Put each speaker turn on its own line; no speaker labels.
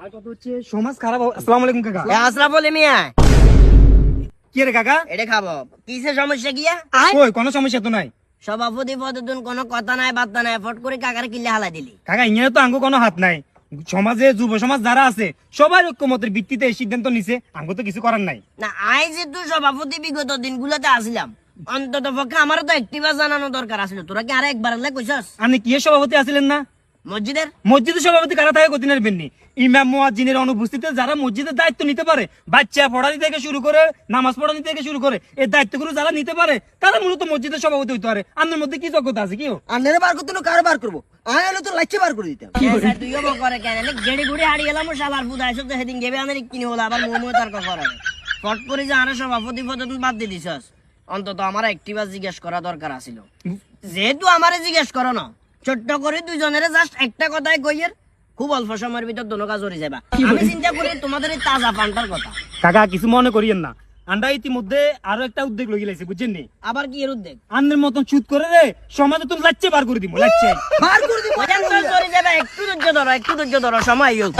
আর কত হচ্ছে সমাজ খারাপ। আসসালামু আলাইকুম কাকা।
আশরাফ আলী মিয়া,
কি রে কাকা?
এটা খাবো। কিসের সমস্যা গিয়া?
কই কোনো সমস্যা তো নাই
সভাপতি পদতুন কোনো কথা নাই বার্তা নাই, ফট করে কাকার কিল্লে হালাই দিলি।
কাকা। ইংরেজি তো আঙ্গো কোনো হাত নাই। সমাজে যুব সমাজ যারা আছে সবাই ঐক্যমতের ভিত্তিতে এই সিদ্ধান্ত নিছে, আঙ্গো তো কিছু করার নাই।
না আই যেহেতু সভাপতি বিগত দিনগুলোতে আসলাম, অন্তত পক্ষে আমারও তো একটিবার জানানো দরকার আছিল। তোরা কি আরে একবার কইছস?
আপনি কি সভাপতি আছিলেন না?
মসজিদের
মসজিদের সভাপতি কারা থাকে গতিনের বেননি? ইমাম মুয়াজ্জিনের অনুপস্থিতিতে যারা মসজিদের দায়িত্ব নিতে পারে, বাচ্চা পড়ানি থেকে শুরু করে নামাজ পড়ানি থেকে শুরু করে এই দায়িত্বগুলো যারা নিতে পারে তারা মূলত মসজিদের সভাপতি হইতে পারে। আপনার মধ্যে কি যোগ্যতা আছে? কি
আন্নারে বার করতে কার বার করবো? আমি হলে তো লাইচে বার করে দিতাম।
তুইও বক করে কেন গেড়ি গুড়ি হারিয়ে গেলাম শালার পুজা এসব তো সেদিন গেবে আনের কিনে হলো আবার মোমো তর্ক করে ফট করে যে আরে সভাপতি পদতুন বাদ দিয়ে দিছস। অন্তত আমার একটিবার জিজ্ঞেস করা দরকার আছিল। যেহেতু আমারে জিজ্ঞেস করো না, ছোট্ট করে দুইজনের জাস্ট একটা কথাই কইয়ের খুব অল্প সময়ের ভিতর দোনো কাজ হয়ে যাবা। আমি চিন্তা করি তোমাদের এই তাজা পান্টার কথা।
কাকা কিছু মনে করিয়েন না, আমরা ইতিমধ্যে আরো একটা উদ্যোগ লই গেলাইছি, বুঝছেন নি?
আবার কি এর উদ্যোগ?
আন্নের মতন চুত করে রে সমাজে তুমি লাচ্চে বার করে দিব, লাচ্চে
বার করে দিব।
ওখান তো চলে যাবে, একটু ধৈর্য ধরো, একটু ধৈর্য ধরো, সময় হোক।